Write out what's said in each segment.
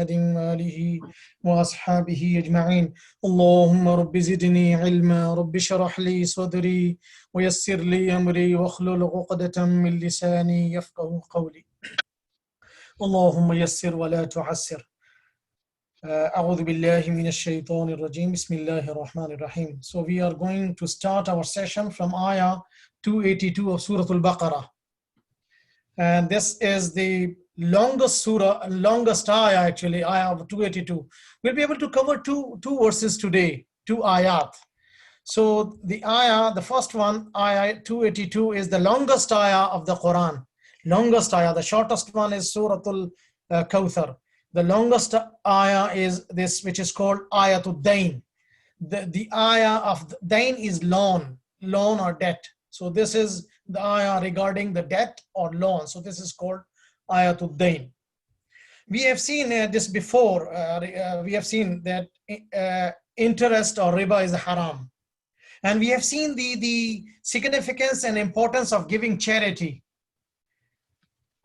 محمد وآله وأصحابه أجمعين. اللهم رب زدني علما، رب اشرح لي صدري ويسر لي أمري واحلل عقدة من لساني يفقه قولي. اللهم يسر ولا تعسر. أعوذ بالله من الشيطان الرجيم. بسم الله الرحمن الرحيم. So we are going to start our session from Ayah 282 of Surah Al-Baqarah. And this is the longest surah, longest ayah actually, ayah of 282. We'll be able to cover two verses today, two ayat. So the ayah, the first one, ayah 282, is the longest ayah of the Qur'an. Longest ayah, the shortest one is Surah Al-Kawthar. The longest ayah is this, which is called Ayatul Dain. The ayah of Dain is loan or debt. So this is the ayah regarding the debt or loan. So this is called Ayatul Dain. We have seen this before. We have seen that interest or riba is haram. And we have seen the significance and importance of giving charity,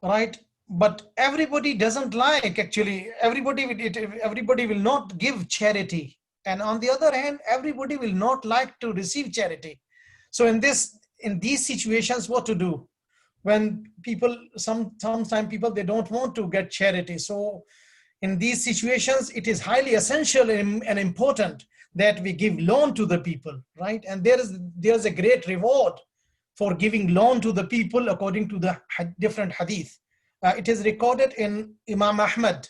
right? But everybody doesn't like, actually, everybody will not give charity. And on the other hand, everybody will not like to receive charity. So in these situations, what to do? When people, sometimes people, they don't want to get charity. So in these situations, it is highly essential and important that we give loan to the people, right? And there's a great reward for giving loan to the people according to the different hadith. It is recorded in Imam Ahmad.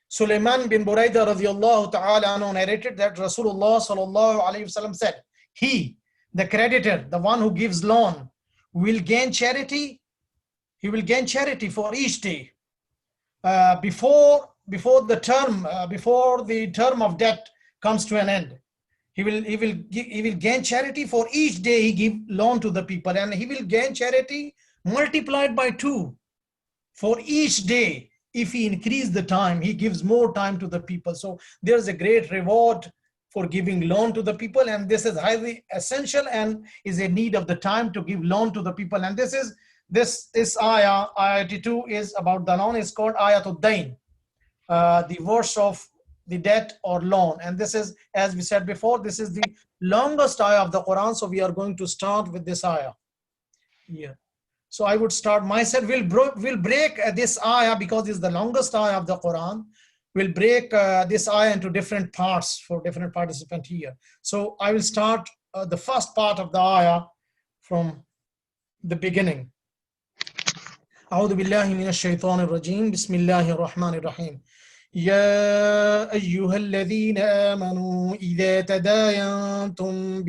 Sulaiman bin Buraidah radiallahu ta'ala anhu narrated that Rasulullah sallallahu alayhi wasallam said, he, the creditor, the one who gives loan, will gain charity. He will gain charity for each day. Before the term of debt comes to an end, he will gain charity for each day he give loan to the people, and he will gain charity multiplied by 2 for each day. If he increase the time, he gives more time to the people. So there's a great reward for giving loan to the people, and this is highly essential and is a need of the time to give loan to the people. And this ayah 82 is about the loan. It's called Ayatul Dain, the verse of the debt or loan. And this is, as we said before, this is the longest ayah of the Quran. So we are going to start with this ayah here. So I would start myself. We'll break this ayah because it's the longest ayah of the Quran. We'll break this ayah into different parts for different participants here. So I will start the first part of the ayah from the beginning. أعوذ بالله من الشيطان الرجيم. بسم الله الرحمن الرحيم. يا أيها الذين آمنوا إذا تداينتم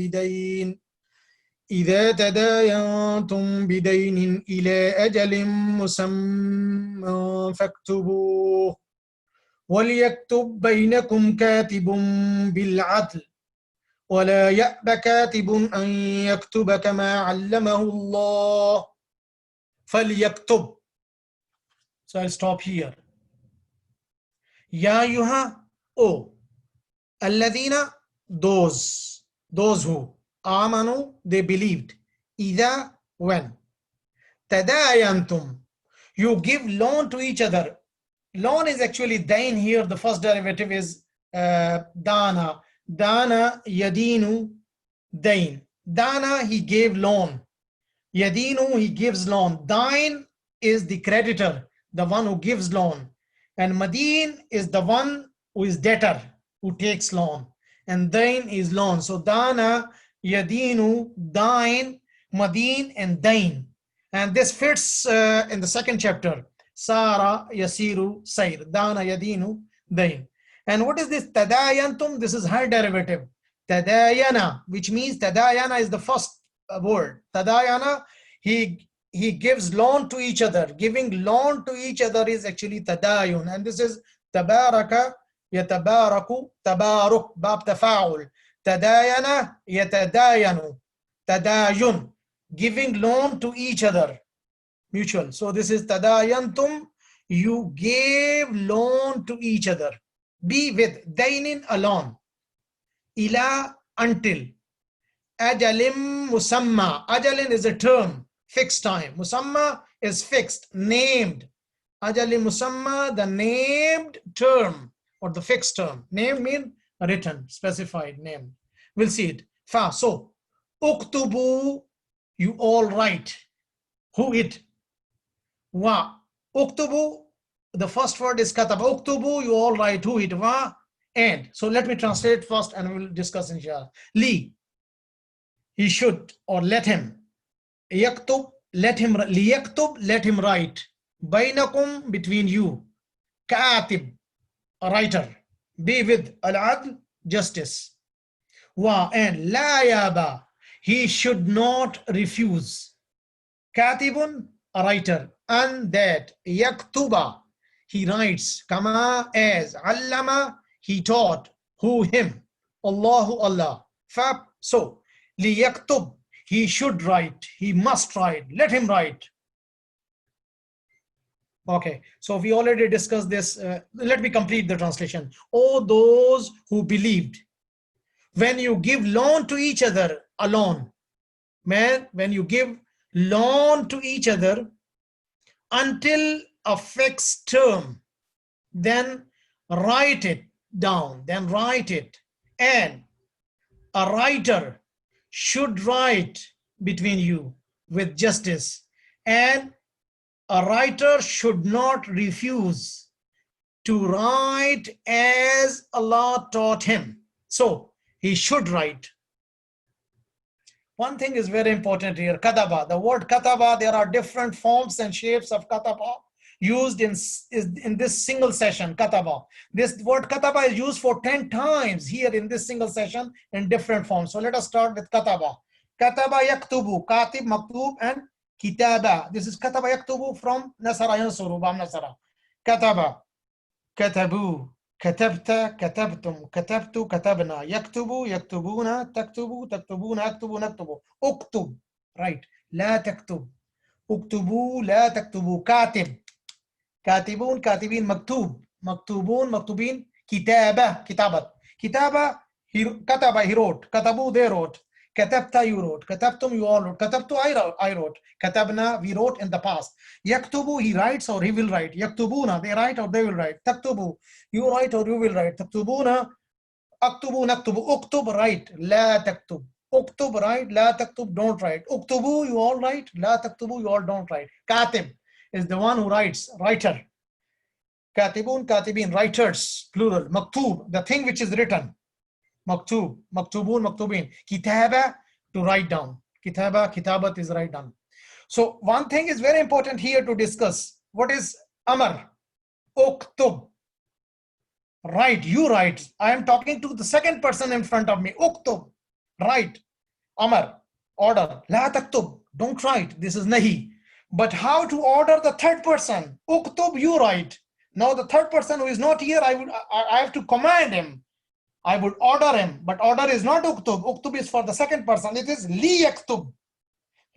بدين إلى أجل مسمى فاكتبوه وليكتب بينكم كاتب بالعدل ولا يأب كاتب أن يكتب كما علمه الله فليكتب. So I'll stop here. Ya yuha, oh, alladhina, those who, amanu, they believed, ida, when, tadayantum, you give loan to each other. Loan is actually dain here. The first derivative is dana yadinu dain. Dana, he gave loan. Yadinu, he gives loan. Dain is the creditor, the one who gives loan. And Madin is the one who is debtor, who takes loan. And Dain is loan. So Dana, Yadinu, Dain, Madin, and Dain. And this fits in the second chapter. Sara, Yasiru, Sair. Dana, Yadinu, Dain. And what is this? Tadayantum, this is her derivative. Tadayana, which means Tadayana is the first word. Tadayana, he gives loan to each other. Giving loan to each other is actually tadayun. And this is tabaraka, yatabaraku, tabaruk, bab tafa'ul. Tadayana, yatadayanu, tadayun. Giving loan to each other. Mutual. So this is tadayantum. You gave loan to each other. Be with, dainin, alone. Ila, until. Ajalim musamma. Ajalin is a term. Fixed time. Musamma is fixed, named. Ajali musamma, the named term or the fixed term. Name mean written, specified name. We'll see it. Fa. So, uktubu, you all write. Who it? Wa. Uktubu, the first word is kataba. Uktubu, you all write. Who it? Wa. And. So let me translate first and we'll discuss inshallah. Li. He should or let him. Yaktub, let him. Liyaktub, let him write. Bainakum, between you. Katib, a writer. Be with al-adl, justice. Wa, and la yaba, he should not refuse. Katibun, a writer. And that yaktuba, he writes. Kama, as. Allama, he taught. Who, him. Allahu, Allah. Fab, so. Liyaktub, he should write. He must write. Let him write. Okay, so we already discussed this. Let me complete the translation. Oh, those who believed, when you give loan to each other, a loan, man, when you give loan to each other until a fixed term, then write it down, then write it. And a writer should write between you with justice, and a writer should not refuse to write as Allah taught him. So he should write. One thing is very important here, kataba. The word kataba, there are different forms and shapes of kataba used in this single session, kataba. This word kataba is used for 10 times here in this single session in different forms. So let us start with kataba. Kataba yaktubu, katib, maktub, and kitaba. This is kataba yaktubu from nasara yansuru, bam nasara. Kataba, katabu, katabta, katabtum, katabtu, katabna, yaktubu, yaktubuna, taktubu, taktubuna, aktubu, naktubu. Uktub, right. La taktub. Uktubu, la taktubu. Katib, katibun, katibin, maktub, maktubun, maktubin. Kitaba, kitabat. Kitaba, kataba, he wrote. Katabu, they wrote. Katabta, you wrote. Katabtum, you all wrote. Katabtu, I wrote. Katabna, we wrote in the past. Yaktubu, he writes or he will write. Yaktubuna, they write or they will write. Taktubu, you write or you will write. Taktubuna, aktubu, naktubu. Uktub, write. La taktub. Uktub, write. La taktub, don't write. Uktubu, you all write. La taktubu, you all don't write. Katib is the one who writes, writer. Katibun, katibin, writers, plural. Maktub, the thing which is written. Maktub, maktubun, maktubin. Kitaba, to write down. Kitaba, kitabat is write down. So one thing is very important here to discuss. What is amar? Uktub. Write, you write. I am talking to the second person in front of me. Uktub, write. Amar, order. La taktub, don't write. This is nahi. But how to order the third person? Uktub, you write. Now the third person who is not here, I have to command him. I would order him, but order is not uktub. Uktub is for the second person. It is li yaktub.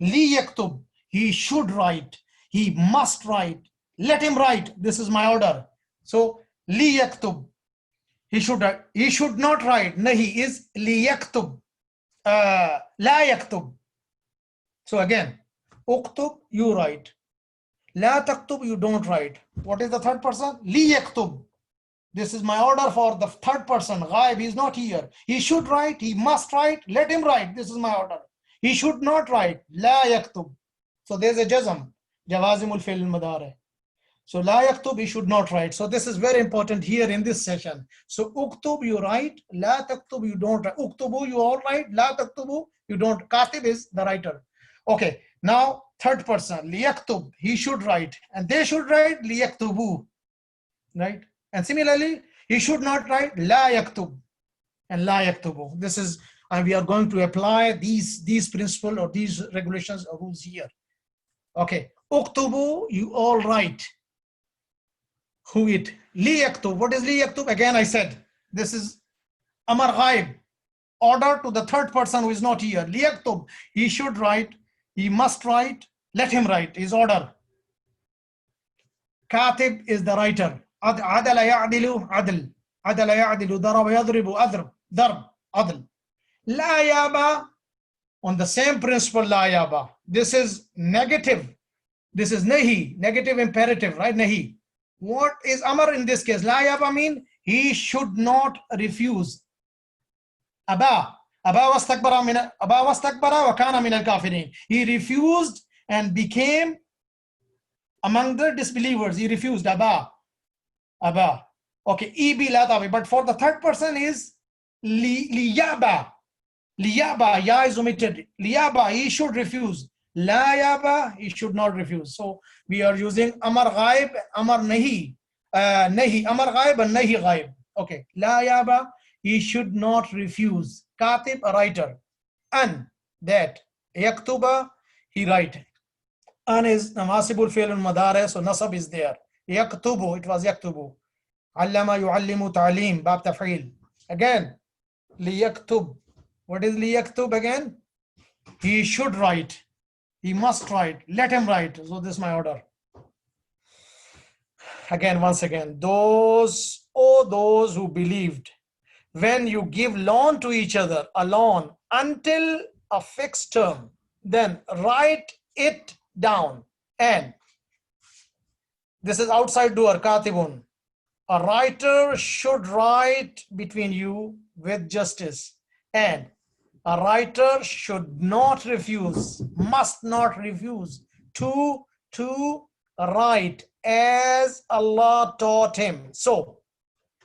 Li yaktub. He should write. He must write. Let him write. This is my order. So li yaktub. He should write. He should not write. Nahi is li yaktub. La yaktub. So again, uktub, you write. La taktub, you don't write. What is the third person? Li yaktub. This is my order for the third person. Ghaib, he is not here. He should write. He must write. Let him write. This is my order. He should not write. La yaktub. So there's a jazm. Jawazimul fi'l madare. So la yaktub, he should not write. So this is very important here in this session. So uktub, you write. La taktub, you don't write. Uktubu, you all write. La taktubu, you don't. Katib is the writer. Okay. Now third person. Liyaktub, he should write. And they should write. Liyaktubu. Right? And similarly, he should not write la yaktub and la yaktubu. This is, and we are going to apply these principles or these regulations or rules here. Okay, uktubu, you all write. Who it? Li yaktub. What is li yaktub? Again, I said this is amar ghaib, order to the third person who is not here. Li yaktub, he should write. He must write. Let him write. His order. Katib is the writer. عدل يعدل عدل عدل يعدل ضرب يضرب أضرب ضرب عدل لا يابا, on the same principle la yaba. This is negative. This is nahi, negative imperative, right? Nahi. What is amar in this case? La yaba mean he should not refuse. Aba. Aba wastakbara wa kana min al-kafirin. He refused and became among the disbelievers. He refused. Aba. Aba. Okay. Ibi la tabi. But for the third person is liyaba. Liyaba. Ya is omitted. Liyaba. He should refuse. La yaba. He should not refuse. So we are using amar ghaib, amar nahi. Nahi. Amar ghaib and nahi ghaib. Okay. La yaba. He should not refuse. Katib, a writer. An, that. Yaktuba, he write. An is namasibul fi'l al-madare, so nasab is there. Yaktubu, it was yaktubu. Allama yu'allimu ta'lim, bab taf'il. Again, liyaktub. What is liyaktub again? He should write. He must write. Let him write. So this is my order. Again, once again, those who believed, when you give loan to each other, a loan until a fixed term, then write it down. And this is outside doer, katibun. A writer should write between you with justice. And a writer should not refuse, must not refuse to write as Allah taught him. So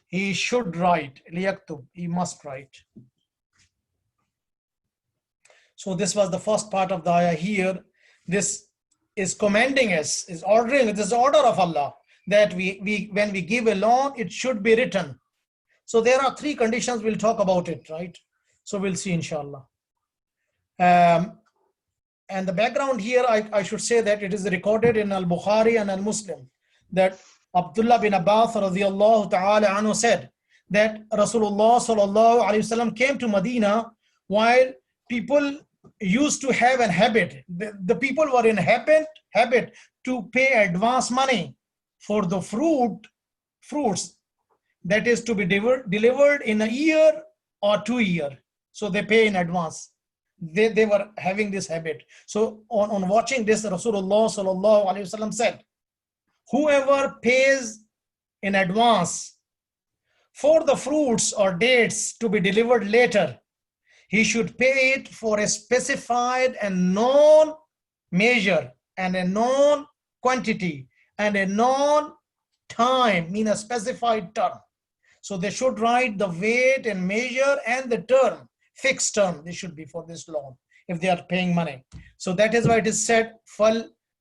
he should write, liyaktub, he must write. So this was the first part of the ayah here. This is commanding us, is ordering, it is the order of Allah that when we give a loan, it should be written. So there are three conditions, we'll talk about it, right? So we'll see inshallah. And the background here, I should say that it is recorded in Al-Bukhari and Al-Muslim that Abdullah bin Abbas radiyallahu ta'ala anhu said that Rasulullah sallallahu alayhi wasallam came to Medina while people used to have a habit. The people were in habit to pay advance money for the fruits that is to be delivered in a year or 2 years. So they pay in advance. They were having this habit. So on watching this, Rasulullah sallallahu alayhi wasallam said, whoever pays in advance for the fruits or dates to be delivered later, he should pay it for a specified and known measure and a known quantity and a known time, mean a specified term. So they should write the weight and measure and the term, fixed term, they should be for this loan if they are paying money. So that is why it is said,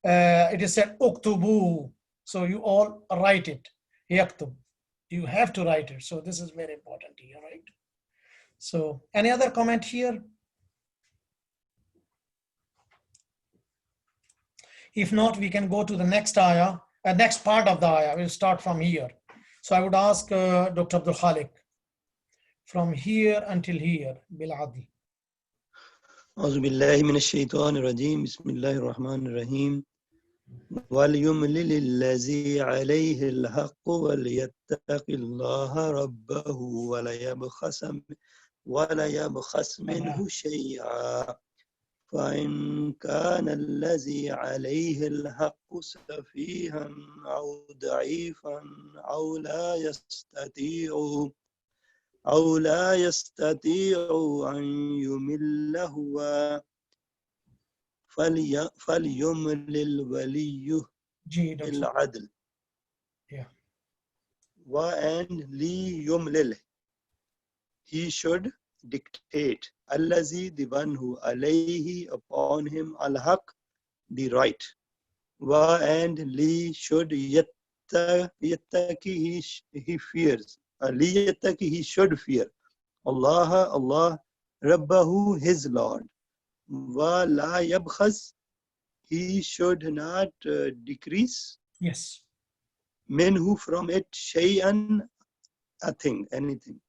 it is said, uktubu. So you all write it. Yaktub. You have to write it. So this is very important here, right? So any other comment here? If not, we can go to the next ayah, next part of the ayah. We'll start from here. So I would ask Dr. Abdul Khalik, from here until here, bil adl. أعوذ بالله من الشيطان الرجيم بسم الله الرحمن الرحيم وليملل الذي عليه الحق وليتق الله ربه ولا يبخس منه شيئا فإن كان الذي عليه الحق سفيها أو ضعيفا أو لا يستطيع أن يمل هو فليملل وليه بالعدل وأن ليملل, he should dictate, الذي, the one who, عليه, upon him, al-haq, the right, and li, should, yattaki, he fears, li yattaki, he should fear, Allah, Rabbahu, his Lord, wa la yabkhas, he should not decrease, yes, minhu, from it, shay'an, a thing, anything.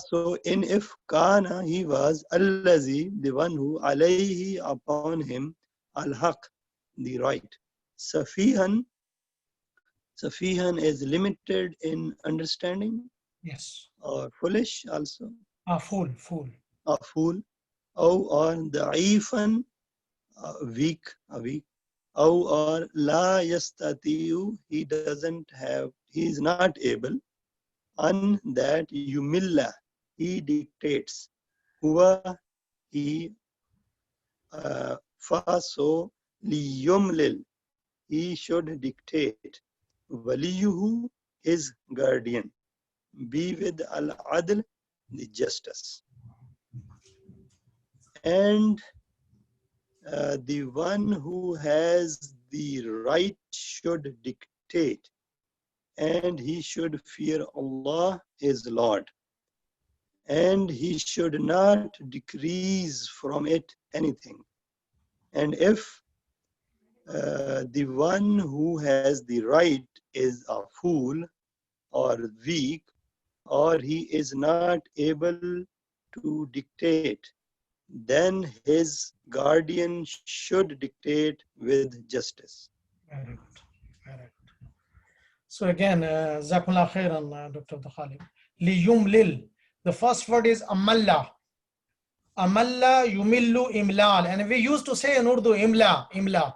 So in if kana, he was, allazi, the one who, alayhi, upon him, al-haq, the right. Safihan is limited in understanding. Yes. Or foolish also. A fool. Or da'ifan, weak. or la yastati'u, he doesn't have, he is not able, an that yumilla, he dictates, huwa, he, faso liyumlil, he should dictate, waliyuhu, his guardian, be with al-adl, the justice. And the one who has the right should dictate, and he should fear Allah, his Lord, and he should not decrease from it anything. And if the one who has the right is a fool or weak, or he is not able to dictate, then his guardian should dictate with justice. Very good. Very good. So again, Jazakumullah khairan, Dr. Khalid. Liyumlil. The first word is amalla. Amalla yumillu imlal. And we used to say in Urdu imla, imlal.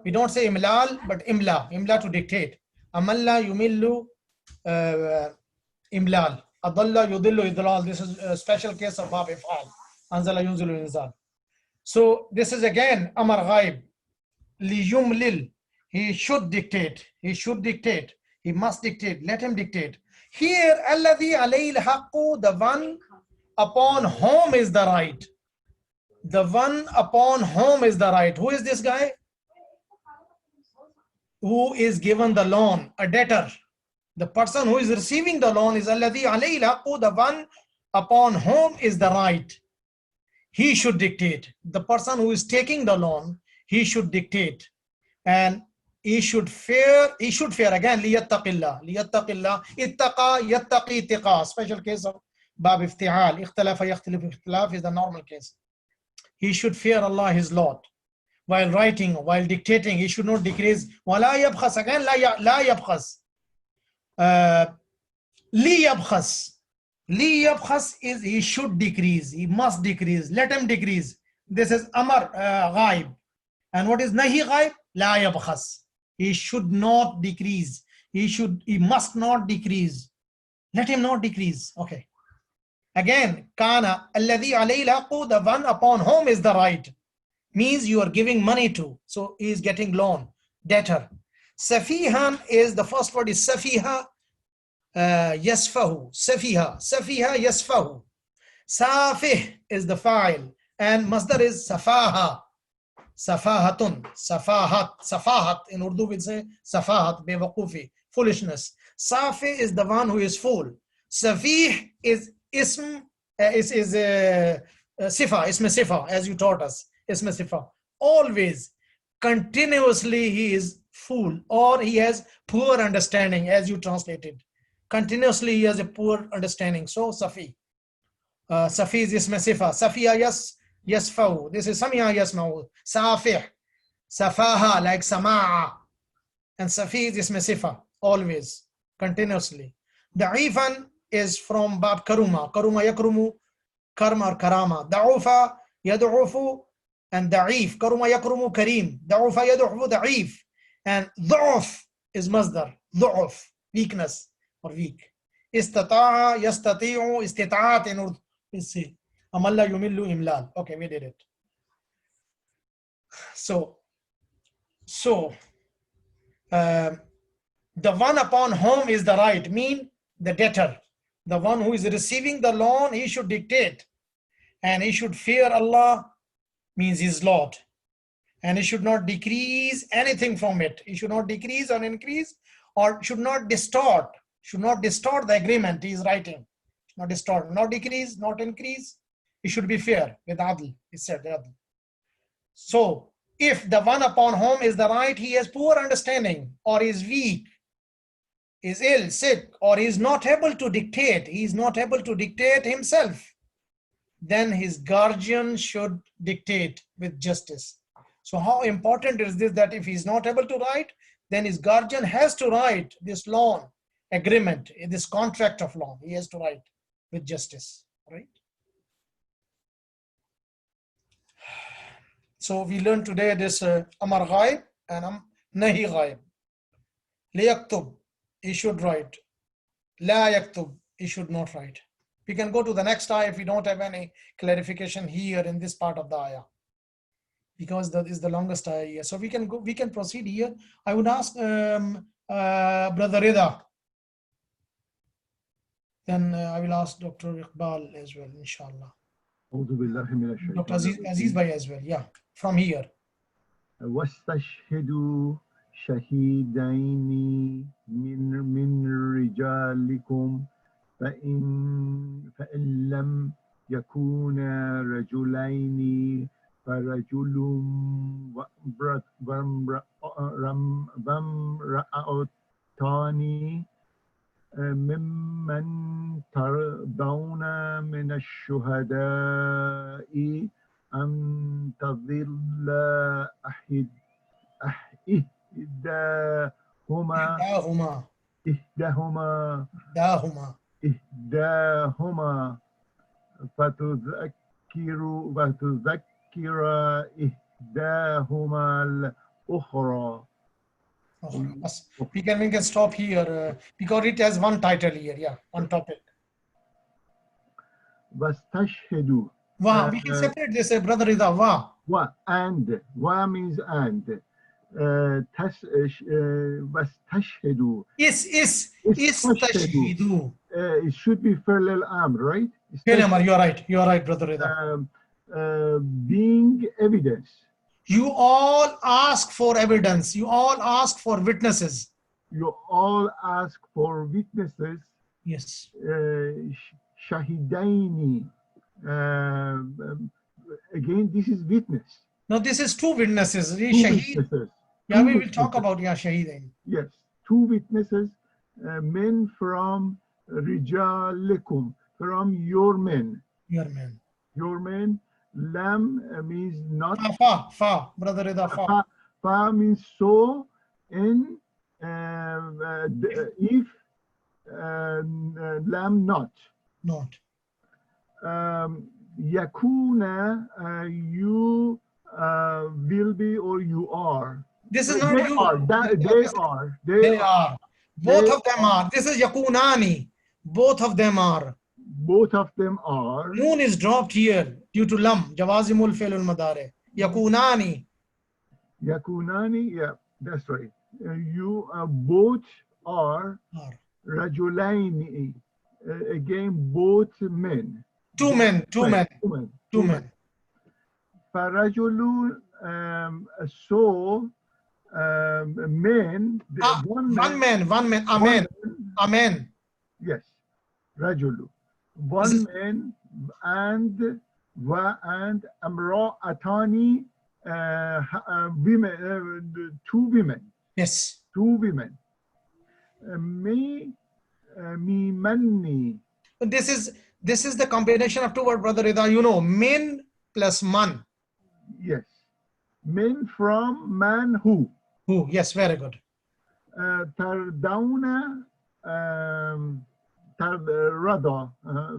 We don't say imlal, but imla to dictate. Amalla yumillu imlal. Adalla yudillu idlal. This is a special case of bab if'al. Anzala yunzilu inzal. So this is again amar ghaib. Liyumlil. He should dictate. He should dictate. He must dictate. Let him dictate. Here, alladhi alayhi al-haqqu, the one upon whom is the right. The one upon whom is the right. Who is this guy? Who is given the loan? A debtor. The person who is receiving the loan is alladhi alayhi al-haqqu, the one upon whom is the right. He should dictate. The person who is taking the loan, he should dictate. And he should fear again, liyattaqillah, ittaqa, yattaqi, tiqa. Special case of bab ifti'al, ikhtalafa yakhtalif ikhtilaf is the normal case. He should fear Allah, his Lord. While writing, while dictating, he should not decrease. Wala yabkhas, again, la yabkhas. Li yabkhas. Li yabkhas is he should decrease, he must decrease, let him decrease. This is amar ghaib. And what is nahi ghaib? La yabkhas. He should not decrease. He must not decrease. Let him not decrease. Okay. Again, kana alladhi alayhi al-haqqu, the one upon whom is the right. Means you are giving money to. So he is getting loan, debtor. Safihan is, the first word is safiha, yasfahu. Safiha yasfahu. Safih is the fa'il. And masdar is safaha. Safahatun, safahat. In Urdu we say safahat, bewaqufi, foolishness. Safi is the one who is fool. Safih is sifa, ism sifa, as you taught us. Ism sifa. Always, continuously he is fool, or he has poor understanding, as you translated. Continuously he has a poor understanding. So Safi. Safi is ism sifa. Safiya yasfahu. This is Sami'a yasmahu. Safih. Safaha, like Sama'a. And Safi is ism sifa. Always. Continuously. Da'ifan is from Bab Karuma. Karuma yakrumu. Karma or Karama. Da'ufa yadu'ufu. And Da'if. Karuma yakrumu kareem. Da'ufa yadu'ufu da'if. And Du'uf is Masdar. Du'uf. Weakness or weak. Istata'a yastati'u. Istita'at in Urdu. Let's see. Amalla yumillu imlal. Okay, we did it. So the one upon whom is the right, mean the debtor. The one who is receiving the loan, he should dictate. And he should fear Allah, means his Lord. And he should not decrease anything from it. He should not decrease or increase, or should not distort the agreement he is writing. Not distort, not decrease, not increase. It should be fair with adl. It said adl. So if the one upon whom is the right, he has poor understanding, or is weak, is ill, sick, or is not able to dictate, he is not able to dictate himself, then his guardian should dictate with justice. So how important is this, that if he is not able to write, then his guardian has to write this loan agreement, this contract of loan, he has to write with justice, right? So we learned today this Amar Ghaib and Nahi Ghaib. Liyaktub, he should write. La yaktub, he should not write. We can go to the next ayah if we don't have any clarification here in this part of the ayah, because that is the longest ayah here. So we can go, we can proceed here. I would ask Brother Rida. Then I will ask Dr. Iqbal as well, inshallah. Dr. Aziz Bhai as well, yeah, from here. واستشهدوا شهيدين من رجالكم فإن لم يكونا رجلين فرجل وامرأتان ممن ترضون من الشهداء أن تضل إحداهما فتذكر إحداهما الأخرى. We can stop here because it has one title here, yeah, one topic. واستشهدوا. We can separate this, Brother Rida. And. Wa means and. واستشهدوا. Istashhidu. It should be parallel amr, right? You are right, Brother Rida. Being evidence. You all ask for evidence. You all ask for witnesses. You all ask for witnesses. Yes. Shahidaini. Again, this is witness. No, this is two witnesses. Witnesses. Yeah, we will talk about shahidain. Yes, two witnesses, men from rijalikum, from your men. Your men. Your men. Lam means not. Fa, Brother Rida, fa. Fa means so, and if lam not. Not. Yakuna, you will be or you are. This is not they you. Are. They are. Both of them are. This is yakunani. Both of them are. Both of them are. Noon is dropped here due to lam. Jawazimul fi'lul madare. Yakunani. Yakunani, yeah, that's right. You both are. Rajulaini. Again, both men. Two men. Farajulu, so men. One man. Amen. Yes, Rajulu. One man and amra'atani, women, two women. Yes. Two women. Me manni. This is the combination of two words, Brother Rida. You know, min plus man. Yes. Men from man who. Who? Yes, very good. Tardawna. Rada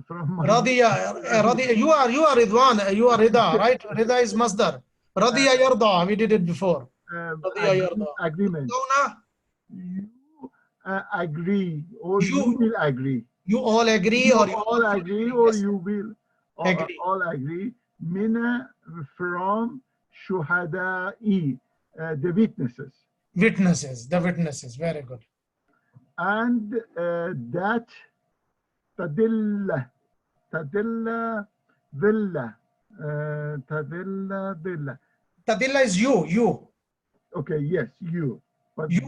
from Radiya, you are Ridwan, you are Rida, right? Rida is Masdar. Radiya yarda, we did it before. Agreement. You agree or you will agree. You all agree or you all agree or you will agree. All agree. Mina from shuhada'i, the witnesses. The witnesses, very good. And that Tadilla is you. Okay, yes, you. But you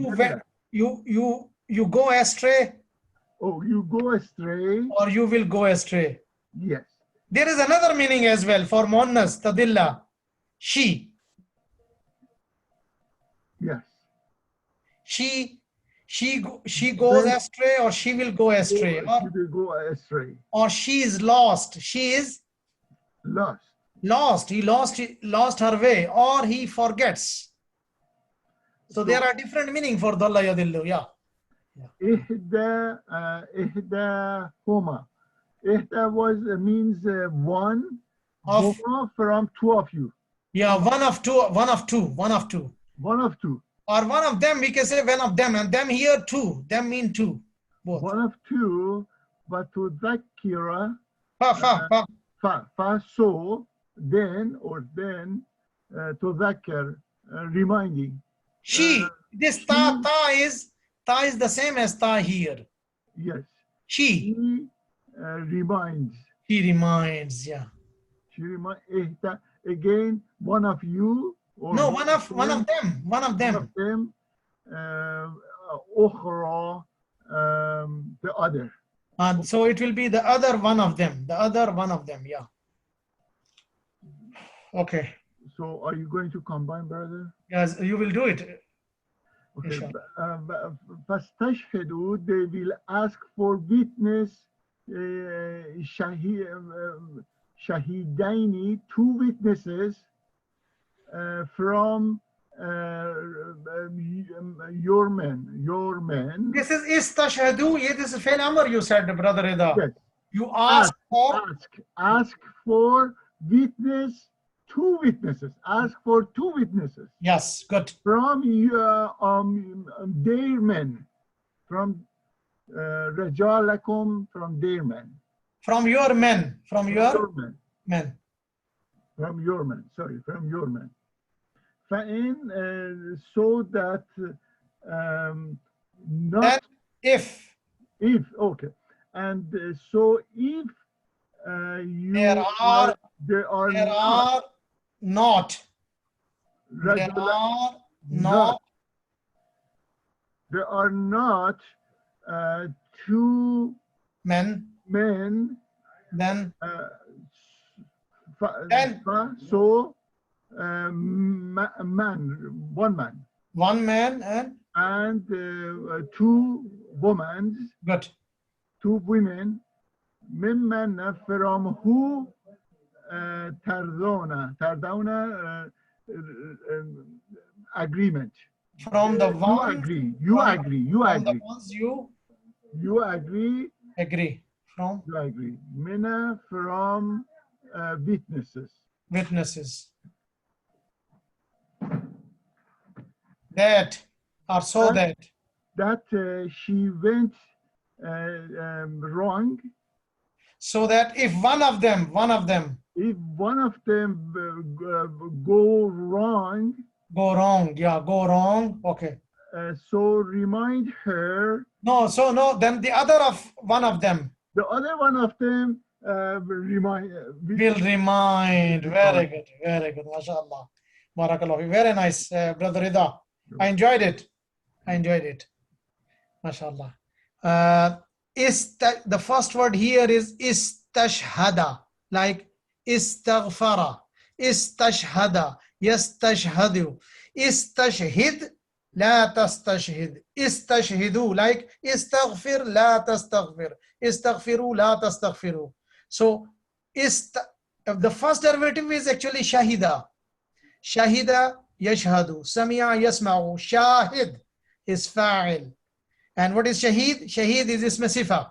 go astray. Oh, you go astray. Or you will go astray. Yes. There is another meaning as well for Muannas, Tadilla. She. Yes. She goes astray or she will go astray. She will go astray. Or she is lost. She is lost. He lost her way or he forgets. So there are different meaning for Dalla Yadillu. Yeah. Ihda huma. Ihda means one. Huma from two of you. Yeah, one of two, one of two, one of two. One of two. Or one of them, we can say one of them, and them here two. Them mean two. Both. One of two, but to dhakira, Fa. so then or then to dhakir, reminding. She. This ta is the same as ta here. Yes. She. He reminds. He reminds, yeah. She reminds. Again, one of you. Or No, one of them. One of them. One of them. Ukhra, the other. And so it will be the other one of them. The other one of them, yeah. Okay. So are you going to combine, brother? Yes, you will do it. Okay. فاستشهدوا, they will ask for witness, shahidaini, two witnesses from your men. This is istashhadu. This is fail amr, you said, brother Ida. Yes. You ask for witness, two witnesses. Ask for two witnesses. Yes, good. From their men. From rajalakum, from their men. From your men. From your men. From your men. Sorry, from your men. So that not if okay, and so if there are not two men, then so one man and two women. Good. Two women. Mimman, from who tardona agreement. From the ones you agree. From the ones you agree. From you agree. Mina, from witnesses. That or so that she went wrong. So that if one of them if one of them go wrong, okay, so remind her. Then the other one of them will remind. Very good, mashallah, barakallah, very nice, brother Rida. I enjoyed it, mashallah. The first word here is istashhada, like istaghfara, istashhada, yastashhadu, istashhid, la tastashhid, istashhidu, like istaghfir, la tastaghfir, istaghfiru, la tastaghfiru. So the first derivative is actually shahida. Shahida yashhadu, sami'a yasma'u, shahid is fa'il. And what is shaheed? Shaheed is ism sifa.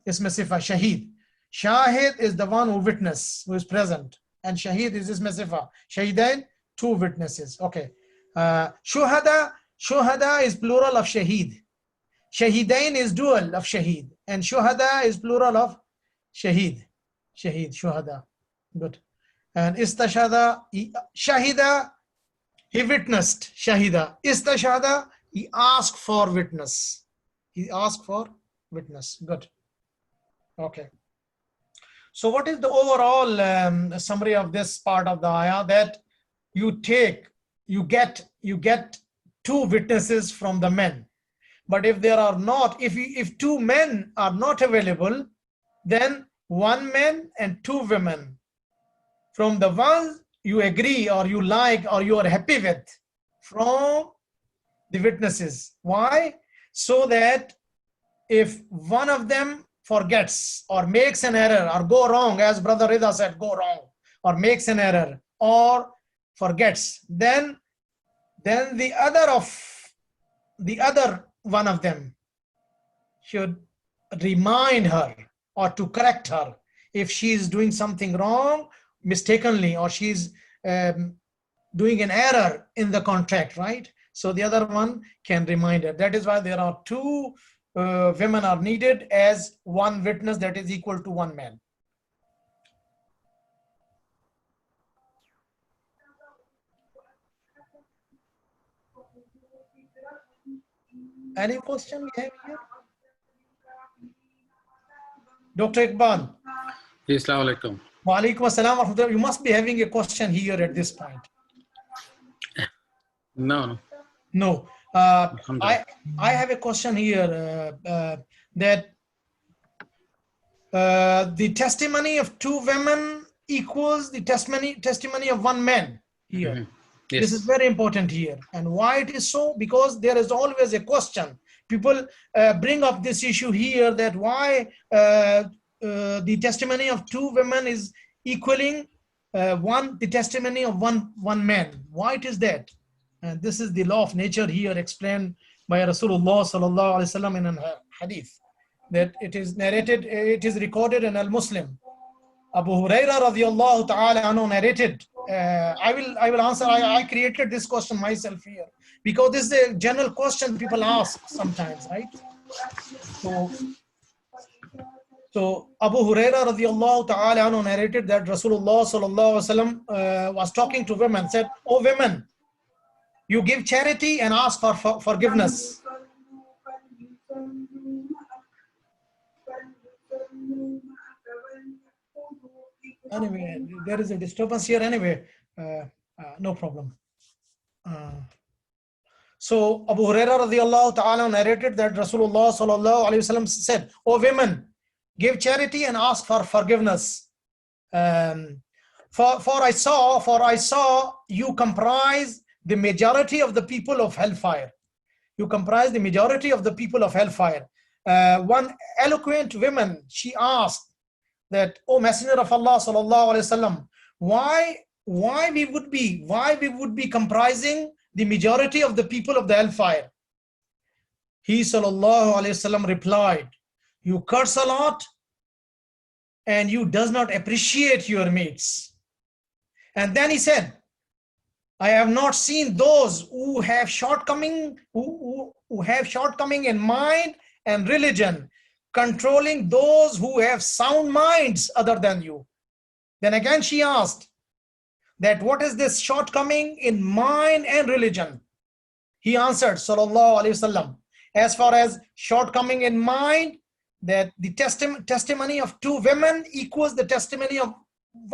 Shaheed. Shahid is the one who witness, who is present. And shaheed is ism sifa. Shahidain, two witnesses. Okay. Shuhada is plural of shaheed. Shahidain is dual of shaheed. And shuhada is plural of shaheed. Shuhada. Good. And istashhada, shahida, he witnessed. Shahida. Istashhada, he asked for witness. Good. Okay. So what is the overall summary of this part of the ayah? That you get two witnesses from the men. But if there are not, if two men are not available, then one man and two women from the ones you agree or you like or you are happy with from the witnesses. Why? So that if one of them forgets or makes an error or go wrong, as brother Rida said, go wrong or makes an error or forgets, then the other one of them should remind her or to correct her if she is doing something wrong mistakenly, or she's doing an error in the contract, right? So the other one can remind her. That is why there are two women are needed as one witness that is equal to one man. Any question we have here? Dr. Iqbal. Yes, Assalamu alaikum. Wa alaikum assalam wa rahmatullah. You must be having a question here at this point. No. No. I have a question here that the testimony of two women equals the testimony of one man here. Mm-hmm. Yes. This is very important here. And why it is so? Because there is always a question. People bring up this issue here that why the testimony of two women is equaling the testimony of one man. Why it is that? And this is the law of nature here explained by Rasulullah sallallahu alaihi wasallam in a hadith, that it is narrated, it is recorded in Al-Muslim. Abu Huraira radiyallahu ta'ala anhu narrated. I will answer. I created this question myself here because this is a general question people ask sometimes, right? So Abu Huraira radiyallahu ta'ala anhu narrated that Rasulullah sallallahu alaihi wasallam was talking to women, said, "Oh women, you give charity and ask for forgiveness." Anyway, there is a disturbance here. Anyway, no problem. So Abu Huraira radiyallahu ta'ala narrated that Rasulullah sallallahu alaihi wasallam said, "Oh women, give charity and ask for forgiveness. For I saw you comprise the majority of the people of hellfire. You comprise the majority of the people of hellfire." One eloquent woman, she asked that, "O Messenger of Allah sallallahu alaihi wasallam, why we would be comprising the majority of the people of the hellfire?" He sallallahu alaihi wasallam replied, "You curse a lot and you does not appreciate your mates." And then he said, "I have not seen those who have shortcoming in mind and religion controlling those who have sound minds other than you." Then again she asked that, "What is this shortcoming in mind and religion?" He answered sallallahu alaihi wasallam, "As far as shortcoming in mind, that the testimony of two women equals the testimony of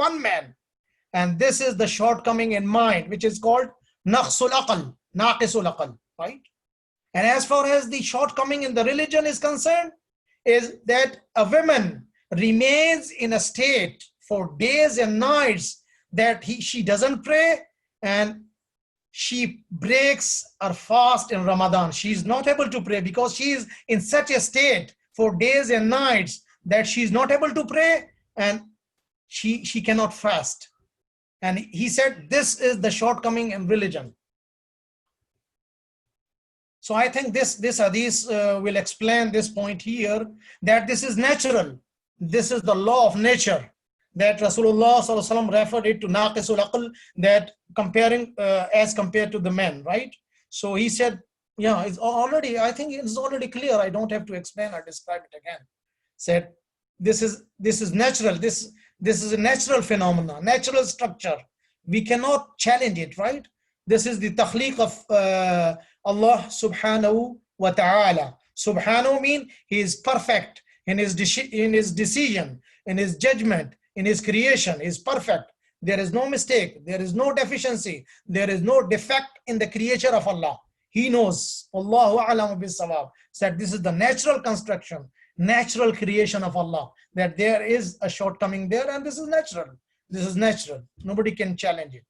one man. And this is the shortcoming in mind, which is called naqsul aql, naqisul aql, right? And as far as the shortcoming in the religion is concerned, is that a woman remains in a state for days and nights that she doesn't pray, and she breaks her fast in Ramadan. She is not able to pray because she is in such a state for days and nights that she is not able to pray and she cannot fast." And he said this is the shortcoming in religion. So I think this hadith will explain this point here, that this is natural. This is the law of nature, that Rasulullah sallallahu alaihi wasallam referred it to naqisul aql, that comparing as compared to the men, right? So he said, yeah, it's already, I think it's already clear. I don't have to explain or describe it again. Said this is natural. This is a natural phenomenon, natural structure. We cannot challenge it, right? This is the takhliq of Allah subhanahu wa ta'ala. Subhanahu means he is perfect in his decision, in his judgment, in his creation. He is perfect. There is no mistake. There is no deficiency. There is no defect in the creature of Allah. He knows. Allahu a'lamu bis-sawab. Said this is the natural construction, natural creation of Allah, that there is a shortcoming there, and this is natural. This is natural. Nobody can challenge it.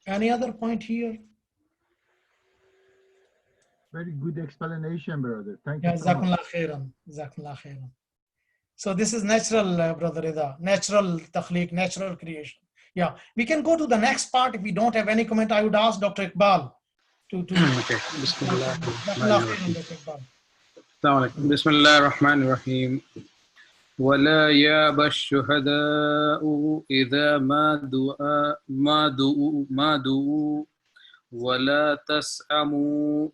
Any other point here? Very good explanation, brother. Thank you. Jazakumullah khairan. Jazakumullah khairan. So this is natural, Brother Rida, natural takhliq, natural creation. Yeah, we can go to the next part. If we don't have any comment, I would ask Dr. Iqbal to Okay. Bismillah ar-Rahman ar-Rahim. Bismillah ar-Rahman ar-Rahim. ولا يأبى الشهداء إذا ما دعوا ولا تسأموا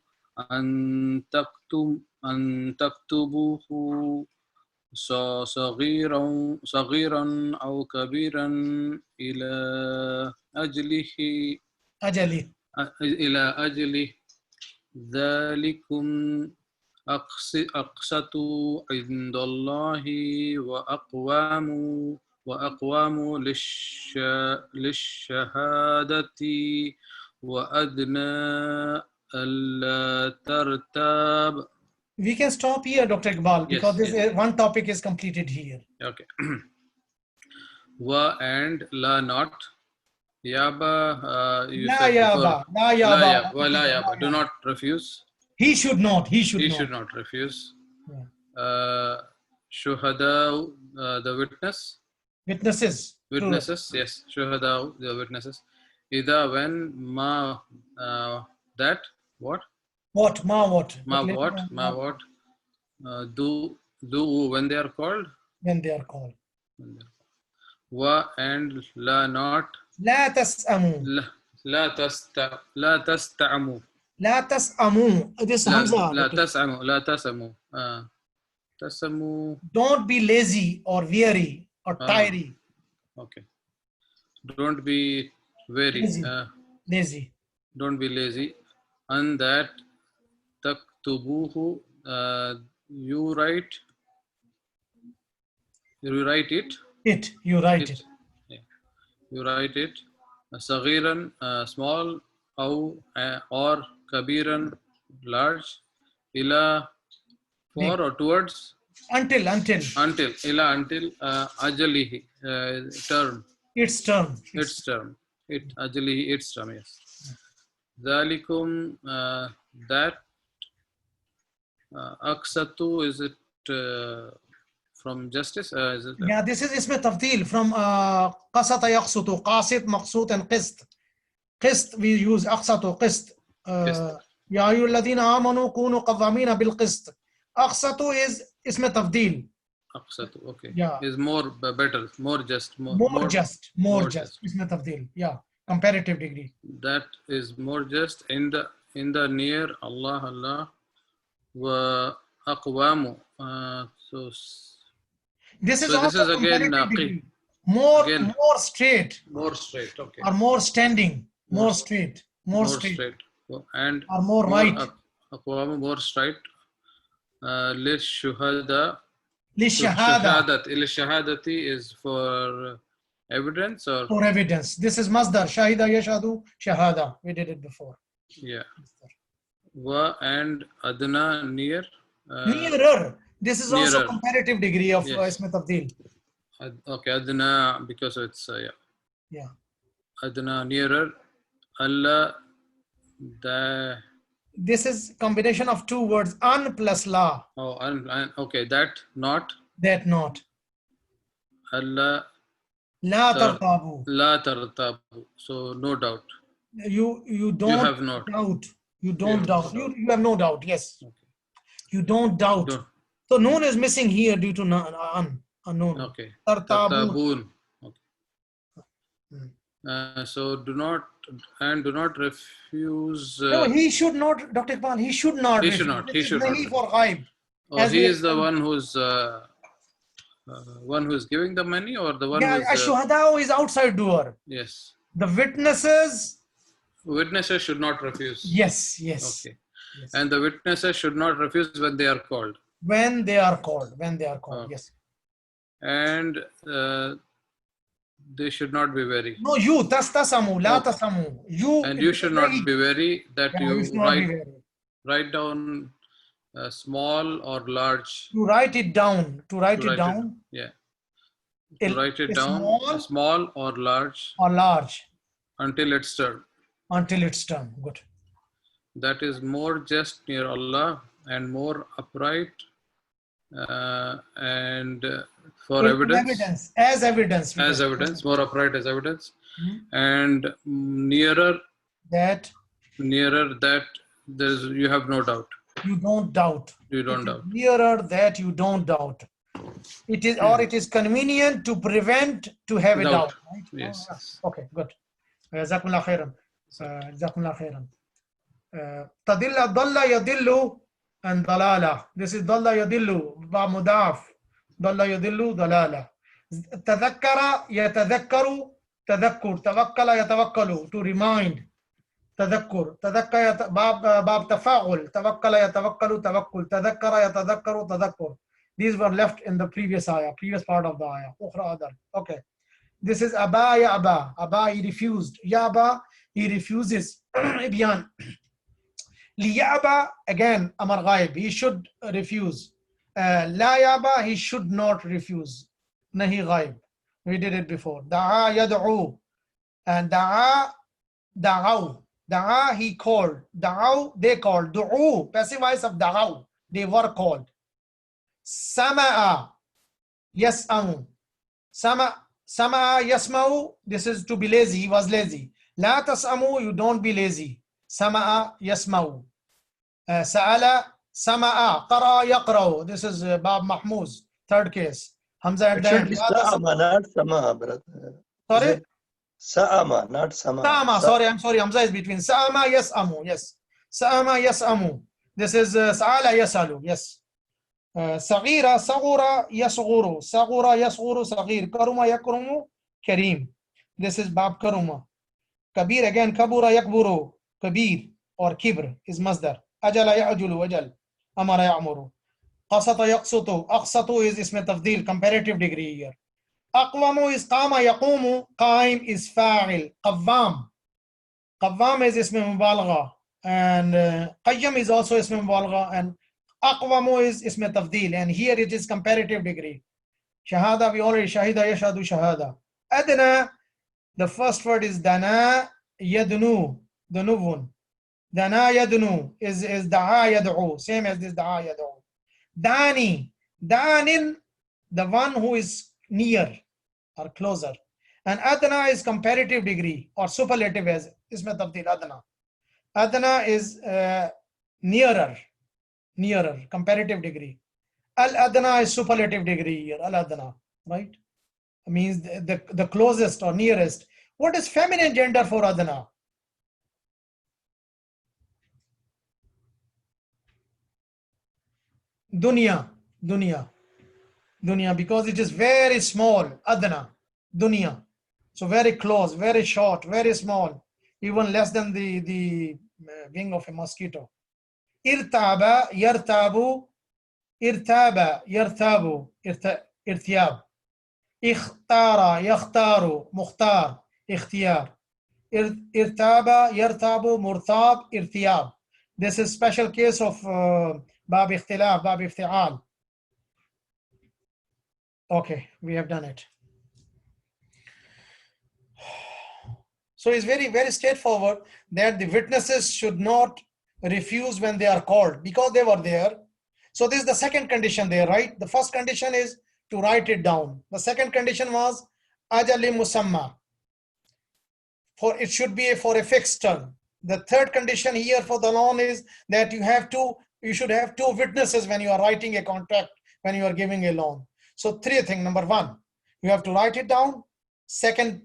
أن تكتبوه صغيرا أو كبيرا إلى أجله أجلي. إلى أجله ذلكم أقسط عند الله وأقوام للشهادة وأدنى ألا ترتاب. We can stop here, Dr. Iqbal, because Yes, this one topic is completed here. Okay. Wa and la not. Yaba, you La said yaba, before. la yaba. La yaba. Do not refuse. He should not. He should not. Should not refuse. Yeah. Shuhada, the witness. Witnesses. Witnesses, yes. Shuhada, the witnesses. Ida when ma that what? What? Ma what? Ma what? Ma what? Do when they are called? When they are called. Wa and la not. لا تسأموا. لا تستعموا. لا تسأموا. This Hamza. لا تسأموا. لا تسأموا. تسأموا. Don't be lazy or weary or tired. Okay. Don't be weary. Lazy. Don't be lazy. And that taktubuhu, you write it. You write it. Yeah. You write it. Saghiran, small, or kabiran, large. Ila, for or towards. Until. Ila, until ajalihi, term. Its term. Ajalihi, its term, yes. Dhalikum, that aksatu, is it from justice? Is it, Yeah, this is ism tafdil from qasata yaqsutu, qasit, maqsut, and qist. Qist, we use aqsatu, qist. Ya ayyuhalladhina amanu kunu qawwamina bil qist. Aqsatu is ism tafdil. Aqsatu, okay. Yeah. Is more better, more just. More just. Ism tafdil. Yeah. Comparative degree. That is more just in the near Allah wa aqwamu. This is again more straight. More straight, okay. Or more standing. More straight. And or more right. Aqwamu, more straight. Lishahadati is for evidence or? For evidence. This is masdar. Shahida yashadu shahada. We did it before. Yeah. Wa and adna, near. Nearer. This is also comparative degree of ism tafdil. Okay, adna, because it's yeah. Adna, nearer. Allah, this is combination of two words, an plus la. Oh, okay, that not. Allah. La tartabu. La tartabu. So no doubt. You don't. You have no doubt. You don't doubt. You have no doubt. Yes. Okay. You don't doubt. So noon is missing here due to unknown. Okay. Tartabun. Okay. So do not refuse. No, he should not, Dr. Iqbal. He should not. He should not. He should not. For ghaib. Oh, he is the one who's giving the money, or the one who's. Shuhada is outside doer. Yes. The witnesses should not refuse. Yes. Okay. Yes. And the witnesses should not refuse when they are called. When they are called. Yes. And they should not be weary. No, you tastasamu, la tasamu. You should not be weary that you write down small or large. To write it down. Yeah. To write it down, small or large. Until its term. Good. That is more just near Allah and more upright and for evidence. As evidence. More upright as evidence. And nearer that you have no doubt. You don't doubt. Nearer that you don't doubt. It is, or it is convenient to prevent to have a doubt. Right? Yes. Oh, yeah. Okay, good. Jazakumullah khairan. Jazakumullah khairan. Tadilla, dalla yadillu and dalala. This is dalla yadillu, ba mudaf. Dalla yadillu, dalala. Tadhakkara yatadhakkaru, tadhakkur. Tawakkala yatawakkalu, to remind. تذكر تذكر باب تفاعل توكل يتوكل توكل تذكر يتذكر تذكر. These were left in the previous ayah, previous part of the ayah. أخرى other. Okay. This is Aba ya Aba. Aba, he refused. Ya Aba, he refuses. Ibyan. Liyaba, again, Amar Ghaib. He should refuse. La Yaba, he should not refuse. Nahi Ghaib. We did it before. Da'a yad'u. And Da'a, Da'aw. Da'a, he called. Da'aw, they called. Du'u, passive voice of Da'aw. They were called. Sama'a, yas'amu. Sama'a yasma'u, this is to be lazy. He was lazy. La tas'amu, you don't be lazy. Sama'a yasma'u. Sa'ala, sama'a. Qara yaqra'u. This is Bab Mahmuz, third case. Hamza at the end. Sa'ama, not Sama'a, brother. Sorry? Sa'ama, not Sama. Sa'ama, sorry, I'm sorry. Hamza is between. Sa'ama yas'amu, yes. Sa'ama yas'amu. This is Sa'ala yas'alu, yes. Saghira, Saghura, Yasghuru. Saghura, Yasghuru, Saghir. Karuma, Yakrumu, Kareem. This is Bab Karuma. Kabir, again, Kabura, Yakburu. Kabir or Kibr is Masdar. Ajala, Ya'julu, Ajal. Amara, Ya'muru. Qasata, Yaqsutu. Aqsatu is Isme Tafdil, comparative degree here. Aqwamu is Qama, Yaqumu. Qaim is Fa'il. Qawwam. Qawwam is Isme Mubalagha. And Qayyam is also Isme Mubalagha. And Aqwamu is Isme Tafdil, and here it is comparative degree. Shahada, we already Shahida Yashadu Shahada. Adna, the first word is Dana Yadnu, Dunuvun. Dana Yadnu is Da'a Yad'u, same as this Da'a Yad'u. Dani, Danin, the one who is near or closer. And Adna is comparative degree or superlative as Isme Tafdil, Adna. Adna is nearer. Nearer, comparative degree. Al-Adna is superlative degree here, Al-Adna, right? Means the closest or nearest. What is feminine gender for Adna? Dunya, because it is very small, Adna, Dunya. So very close, very short, very small, even less than the wing of a mosquito. Irtaba, yartabu, irtaba, yartabu, irtiyab. Ikhtara, yakhtaru, mukhtar, ikhtiyar. Irtaba, yartabu, murtab, irtiyab. This is special case of Bab Ikhtilaf, Bab Ifti'al. Okay, we have done it. So it's very, very straightforward that the witnesses should not refuse when they are called because they were there. So this is the second condition there, right? The first condition is to write it down. The second condition was ajali musamma. For it should be for a fixed term. The third condition here for the loan is that you should have two witnesses when you are writing a contract, when you are giving a loan. So three things. Number one, you have to write it down. Second,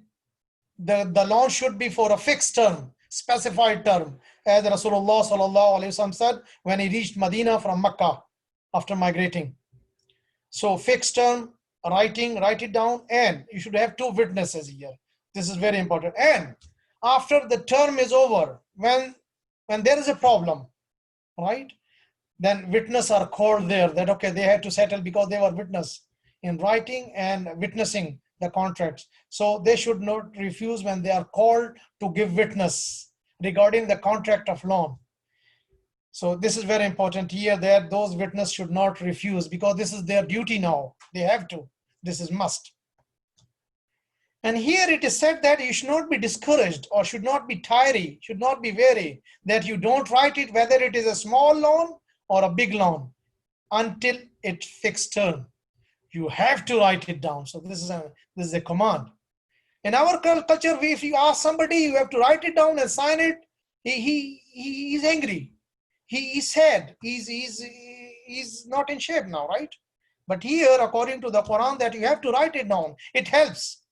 the loan should be for a fixed term, specified term. As Rasulullah sallallahu alaihi wasallam said when he reached Medina from Mecca after migrating. So fixed term, write it down, and you should have two witnesses here. This is very important. And after the term is over, when there is a problem, right, then witnesses are called there that okay, they had to settle because they were witness in writing and witnessing the contracts. So they should not refuse when they are called to give witness regarding the contract of loan. So this is very important here that those witnesses should not refuse because this is their duty now. They have to. This is must. And here it is said that you should not be discouraged or should not be tired, should not be weary, that you don't write it whether it is a small loan or a big loan until it's fixed term. You have to write it down. So this is a command. In our culture, if you ask somebody, you have to write it down and sign it. He's angry. He's sad. He's not in shape now, right? But here, according to the Quran, that you have to write it down. It helps.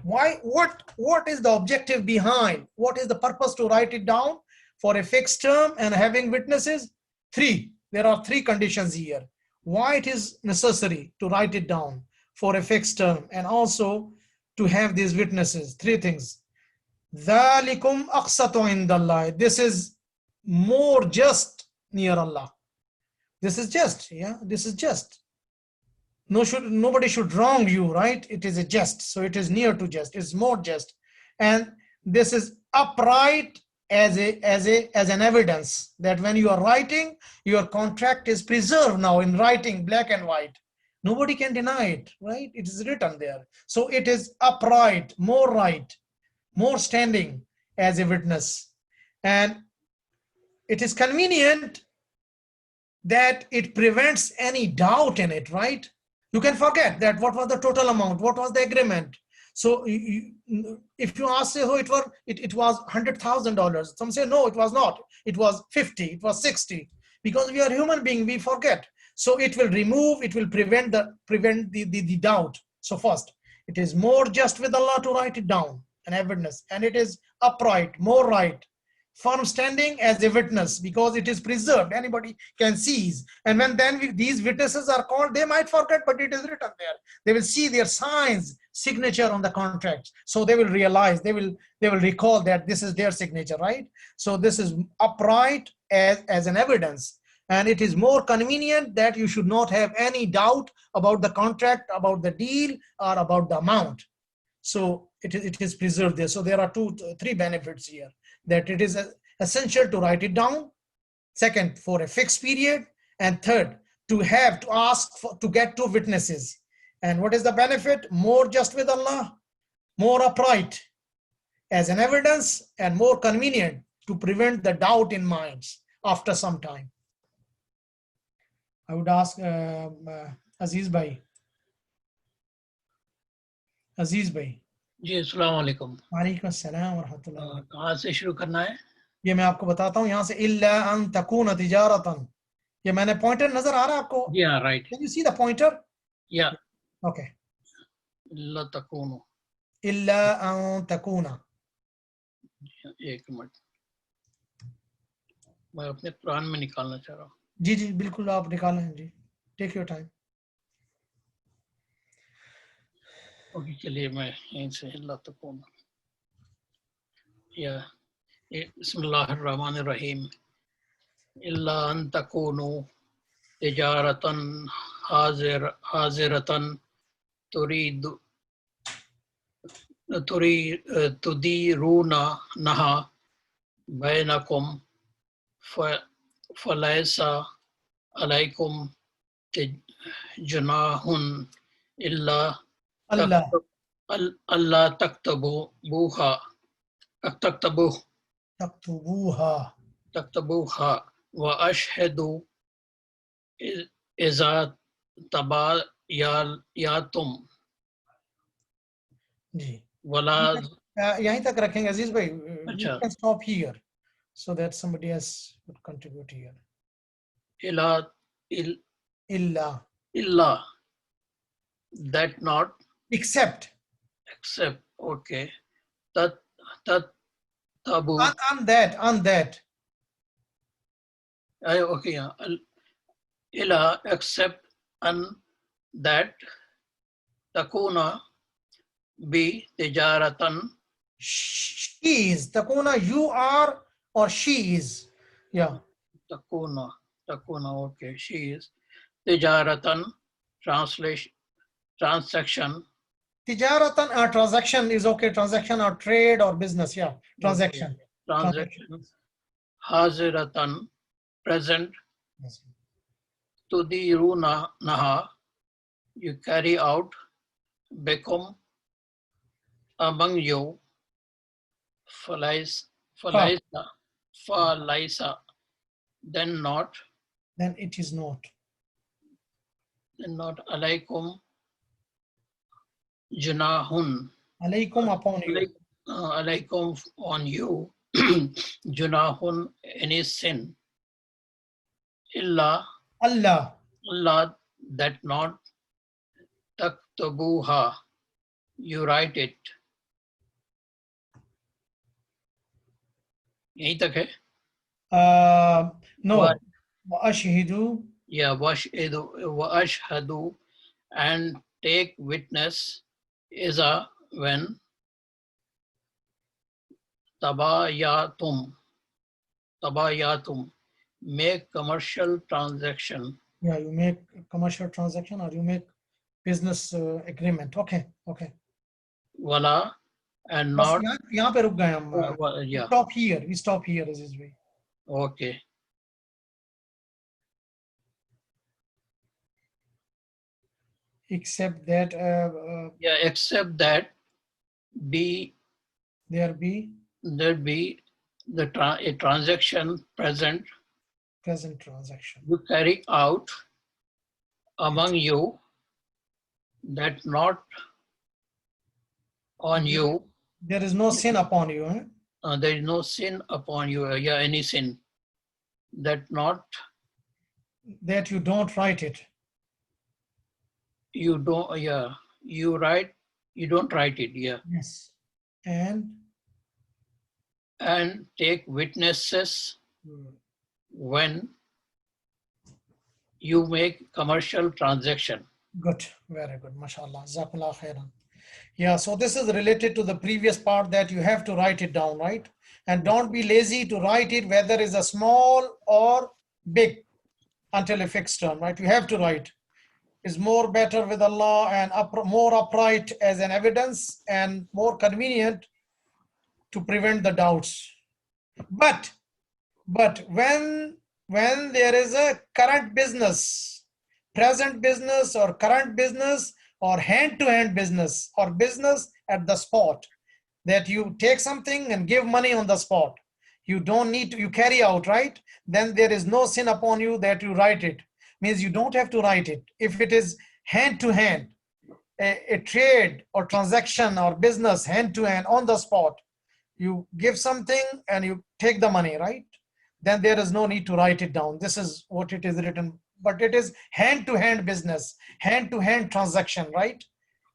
Why? What is the objective behind? What is the purpose to write it down for a fixed term and having witnesses? Three. There are three conditions here. Why it is necessary to write it down for a fixed term and also to have these witnesses. Three things. ذَلِكُمْ أَقْسَطُ عِنْدَ اللَّهِ. This is more just near Allah. This is just, yeah, this is just. Nobody should wrong you, right? It is a just, so it is near to just. It's more just, and this is upright as an evidence that when you are writing, your contract is preserved now in writing, black and white. Nobody can deny it, right? It is written there, so it is upright, more right, more standing as a witness, and it is convenient that it prevents any doubt in it, right? You can forget that what was the total amount, what was the agreement. So if you ask, say, oh, it was $100,000. Some say, no, it was not. It was 50, it was 60. Because we are human beings, we forget. So it will remove, it will prevent the doubt. So first, it is more just with Allah to write it down, an evidence. And it is upright, more right, firm standing as a witness, because it is preserved. Anybody can seize. And when then these witnesses are called, they might forget, but it is written there. They will see their signs, signature on the contract. So they will realize, they will recall that this is their signature, right? So this is upright as an evidence. And it is more convenient that you should not have any doubt about the contract, about the deal, or about the amount. So it is preserved there. So there are three benefits here. That it is essential to write it down. Second, for a fixed period. And third, to ask to get two witnesses. And what is the benefit? More just with Allah, more upright as an evidence, and more convenient to prevent the doubt in minds after some time. I would ask Aziz Bhai. Aziz Bhai. जी अस्सलाम वालेकुम। वालेकुम अस्सलाम व रहमतुल्लाह। कहाँ से शुरू करना है? ये मैं आपको बताता हूँ, यहाँ से इल्ला अन तकून तिजारतन। ये मैंने पॉइंटर नजर आ रहा है आपको? जी हाँ, right. Can you see the pointer? Yeah. Okay. इल्ला तकूनो। इल्ला अन तकूना। एक मिनट, मैं अपने कुरान में निकालना चाह रहा हूँ। जी जी बिल्कुल, आप निकालें जी, टेक योर टाइम। ओके, चलिए मैं यहीं से इल्ला तकूनो। या बिस्मिल्लाहिर रहमानिर रहीम। इल्ला अन तकूनो तिजारतन हाजिरतन तुदीरूना नहा बैनकुम फलैसा अलैकुम जुनाहुन इल्ला अल्लाह तक्तबूहा व अशहदु इज़ा तबायातुम। जी वला यहीं तक रखेंगे अजीज भाई। अच्छा, you can stop here so that somebody else would contribute here. Illa that not except okay, that tabu on that okay, yeah. Illa except and that takuna be tijaratan. She is takuna, you are, or she is. Yeah, Takuna, okay, she is. Tijaratan, transaction. Tijaratan, transaction is okay. Transaction or trade or business. Yeah, transaction. Okay. Transaction. Haziratan, present. Yes. Tudiruna naha, you carry out. Become among you. Falaisa, then not. Then it is not. Then not alaikum junahun. Alaikum upon you. Alaikum on you. Junahun, any sin. Illa Allah that not taktubuha, you write it. यहीं तक है? No. وأشهد. Yeah, washhadu, and take witness is a when tabayatum, make commercial transaction. Yeah, you make commercial transaction or you make business agreement. Okay. Wala, and not. यहाँ पे रुक गए हम. Yeah. We stop here is his way. Okay. Except that. Yeah, except that there be a transaction present transaction you carry out among you, that not on you. There is no sin upon you. Huh? There is no sin upon you. Yeah, any sin. That not. That you don't write it. You don't. Yeah, you write. You don't write it. Yeah. Yes. And take witnesses when you make commercial transaction. Good, very good, mashallah. Jazakallah khairan. Yeah, so this is related to the previous part that you have to write it down, right? And don't be lazy to write it, whether it's a small or big, until a fixed term, right? You have to write. It's more better with Allah and more upright as an evidence and more convenient to prevent the doubts. But when there is a current business, present business or current business or hand-to-hand business or business at the spot, that you take something and give money on the spot, you don't need to, you carry out, right? Then there is no sin upon you that you write it. Means you don't have to write it. If it is hand-to-hand, a trade or transaction or business hand-to-hand on the spot, you give something and you take the money, right? Then there is no need to write it down. This is what it is written. But it is hand-to-hand business, hand-to-hand transaction, right?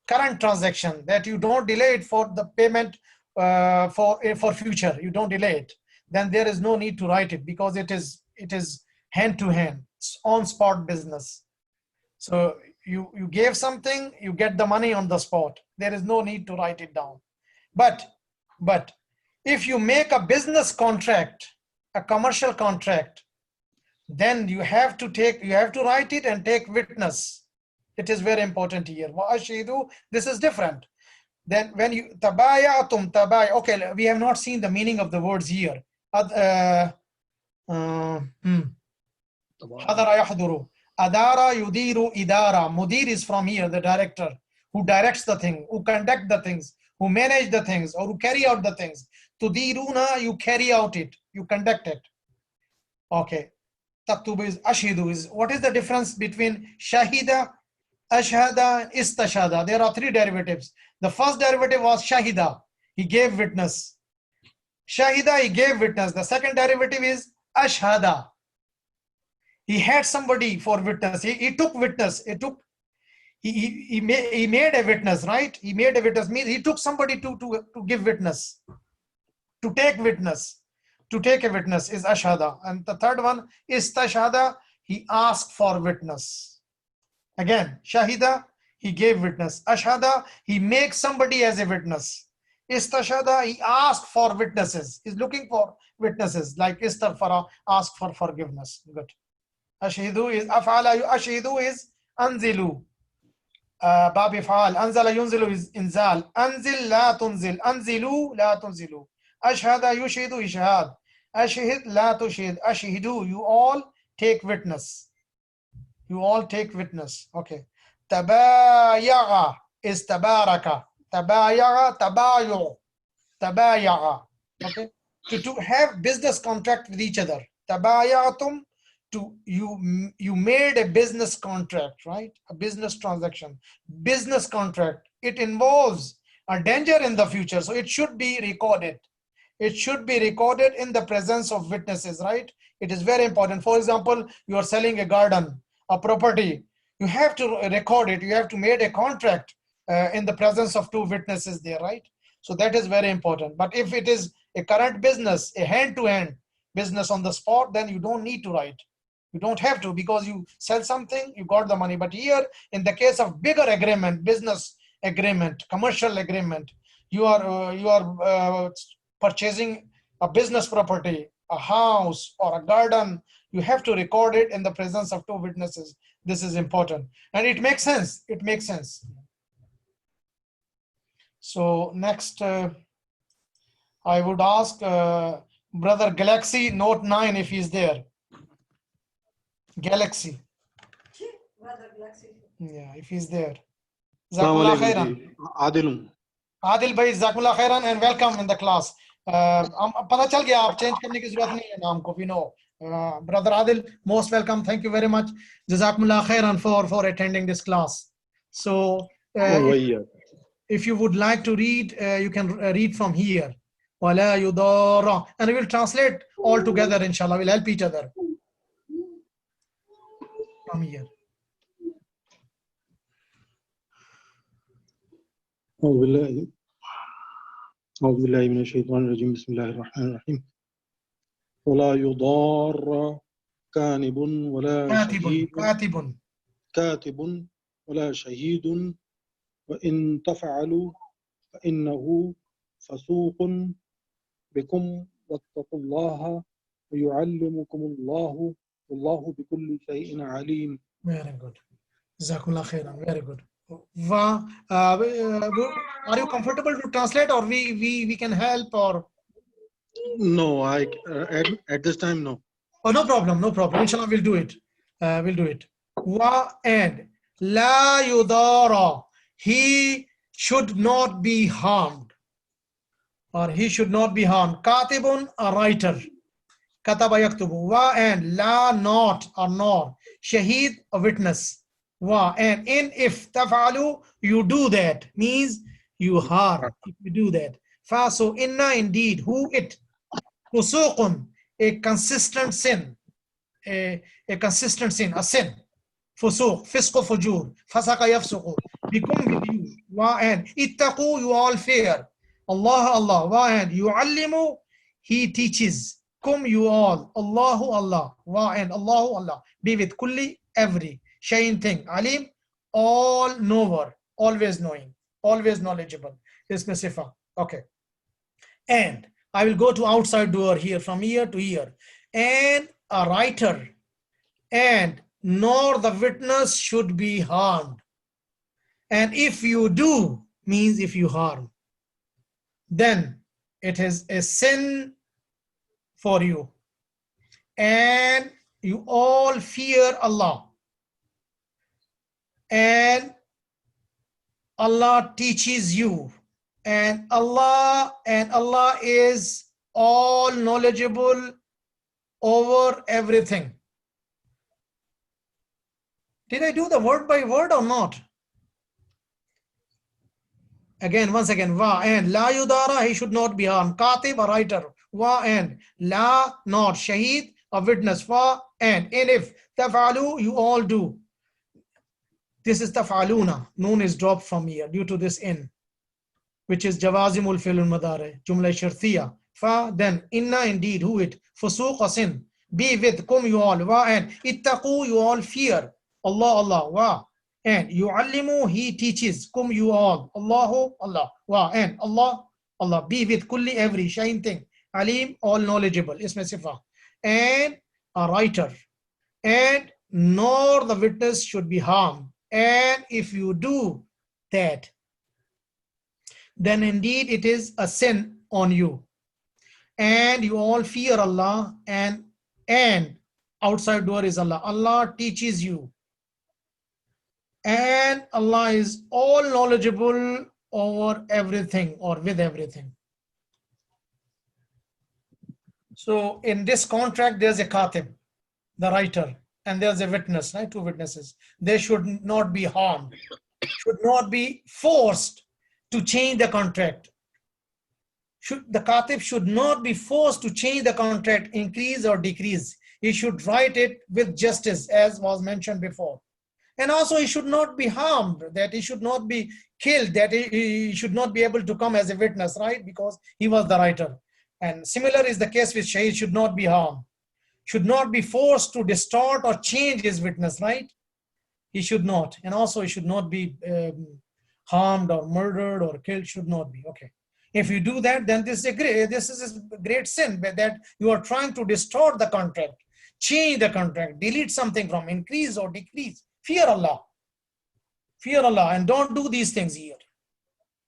Current transaction that you don't delay it for the payment for future. You don't delay it. Then there is no need to write it because it is hand-to-hand, on spot business. So you gave something, you get the money on the spot. There is no need to write it down. But if you make a business contract, a commercial contract, then you have to write it and take witness. It is very important here. This is different. Then when you tabayatum tabay, okay, we have not seen the meaning of the words here. Hadara yahduru. Adara yudiru idara. Mudir is from here, the director, who directs the thing, who conduct the things, who manage the things, or who carry out the things. Tudiruna, you carry out it, you conduct it. Okay. Taktubu is ashidu is, what is the difference between shahida, ashhada, and istashada? There are three derivatives. The first derivative was shahida, he gave witness. Shahida, he gave witness. The second derivative is ashhada. He had somebody for witness. He took witness. He made a witness, right? He made a witness, means he took somebody to give witness, to take witness. To take a witness is ashhada. And the third one is tashhada, he asked for witness. Again, shahida, he gave witness. Ashhada, he makes somebody as a witness. Istashhada, he asked for witnesses. He's looking for witnesses, like istaghfara, ask for forgiveness. Good. Ashhidu is af'ala, ashhidu is anzilu. Babi fa'al, anzala yunzilu is inzal. Anzil la tunzil, anzilu la tunzilu. Ashhada yushidu ishhad. Ashhid la tushhid. Ashhidu, you all take witness. You all take witness. Okay. Tabayaga is tabaraka. Tabayaga, tabayu. Tabayaga. Okay. To have business contract with each other. Tabayatum, you made a business contract, right? A business transaction. Business contract. It involves a danger in the future, so it should be recorded. It should be recorded in the presence of witnesses, right? It is very important. For example, you are selling a garden, a property. You have to record it. You have to make a contract in the presence of 2 witnesses there, right? So that is very important. But if it is a current business, a hand-to-hand business on the spot, then you don't need to write. You don't have to, because you sell something, you got the money. But here, in the case of bigger agreement, business agreement, commercial agreement, you are purchasing a business property, a house or a garden. You have to record it in the presence of 2 witnesses. This is important, and it makes sense. It makes sense. So next, I would ask Brother Galaxy Note 9 if he's there. Galaxy. Yeah, if he's there. Jazakumullah khairan. Adil bhai, Jazakumullah khairan and welcome in the class. पता चल गया आप change करने की जरूरत नहीं है नाम को. We know. Brother Adil, most welcome. Thank you very much. Jazakumullah khairan for attending this class. So if you would like to read, you can read from here. وَلَا يُضَارَ. And we will translate all together, inshallah. We'll help each other. From here. أعوذ بالله من الشيطان الرجيم بسم الله الرحمن الرحيم ولا يضار كاتب ولا شهيد كاتب ولا شهيد وإن تفعلوا فإنه فسوق بكم واتقوا الله ويعلمكم الله والله بكل شيء عليم. Very good. Jazakumullah khairan. Very good. Are you comfortable to translate, or we can help, or? No, I at this time no. Oh, no problem, no problem. Inshallah, we'll do it. We'll do it. Wa and la yudara. He should not be harmed, or he should not be harmed. Katibun, a writer. Kataba yaktubu. Wa and la, not or nor. Shaheed, a witness. Wa and in if tafalu, you do that, means you harm if you do that. Fa, so inna, indeed, who it. Fusuqun, a consistent sin. A consistent sin, a sin. Fusuq, fisqu fujur. Fasaka yafsuqu. Become with you. Wa and ittaqu, you all fear. Allah, Allah. Wa and yu'allimu, he teaches. Kum, you all. Allahu, Allah. Wa and Allahu, Allah. Be with kulli, every. Shayin thing. Alim, all knower, always knowing, always knowledgeable. Isme sifa. Okay. And I will go to outside door here, from here to here. And a writer, and nor the witness should be harmed. And if you do, means if you harm, then it is a sin for you. And you all fear Allah. And Allah teaches you, and Allah is all knowledgeable over everything. Did I do the word by word or not? Again, once again, wa and la yudara, he should not be harmed. Katib, a writer. Wa and la, not. Shaheed, a witness. Wa and if tafalu, you all do. This is taf'aluna. Noon is dropped from here due to this in, which is jawazimul fi'lul madari, jumla shartiya. Fa, then, inna, indeed, who it, fusuq, sin. Be with, kum, you all, wa and ittaqu, you all fear. Allah, Allah, wa and yu'allimu, he teaches, kum, you all, Allahu, Allah, wa and Allah, Allah. Be with kulli, every, shine thing. Alim, all knowledgeable, isme sifa. And a writer. And nor the witness should be harmed. And if you do that, then indeed it is a sin on you. And you all fear Allah, and outside door is Allah. Allah teaches you. And Allah is all knowledgeable over everything, or with everything. So in this contract, there's a katib, the writer. And there's a witness, right? 2 witnesses. They should not be harmed, should not be forced to change the contract. The katib should not be forced to change the contract, increase or decrease. He should write it with justice, as was mentioned before. And also he should not be harmed, that he should not be killed, that he should not be able to come as a witness, right? Because he was the writer. And similar is the case with Shaheed, should not be harmed, should not be forced to distort or change his witness, right? He should not. And also he should not be harmed or murdered or killed, should not be. Okay. If you do that, then this is a great sin, that you are trying to distort the contract, change the contract, delete something from, increase or decrease. Fear Allah. Fear Allah, and don't do these things here.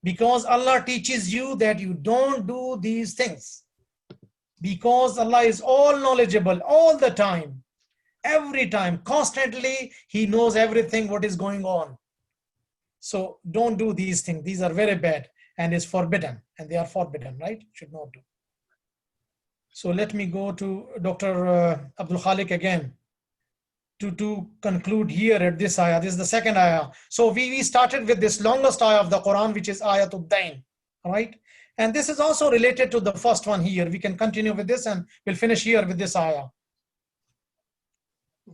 Because Allah teaches you that you don't do these things. Because Allah is all knowledgeable all the time. Every time, constantly, He knows everything what is going on. So don't do these things. These are very bad and is forbidden. And they are forbidden, right? Should not do. So let me go to Dr. Abdul Khalik again to conclude here at this ayah. This is the second ayah. So we started with this longest ayah of the Quran, which is Ayatul Dain, right? And this is also related to the first one here. We can continue with this and we'll finish here with this ayah.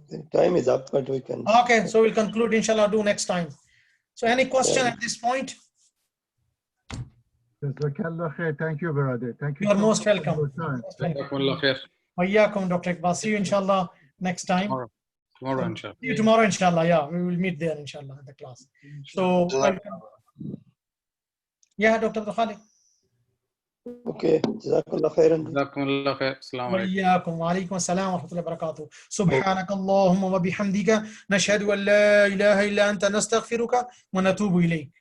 The time is up, but we can. Okay, so we'll conclude, inshallah, do next time. So any question at this point? Thank you, brother. Thank you. You are most welcome. Jazakumullah Dr. Iqbal. See you, inshallah, next time. Tomorrow, inshallah. See you tomorrow, inshallah. Yeah, we will meet there, inshallah, at the class. So, yeah, Dr. Abdul Khalik. Okay. Jazakallah khairan. Jazakumullah khair. Assalamu alaikum. وإياكم وعليكم السلام ورحمة الله وبركاته. سبحانك اللهم وبحمدك نشهد أن لا إله إلا أنت نستغفرك ونتوب إليك.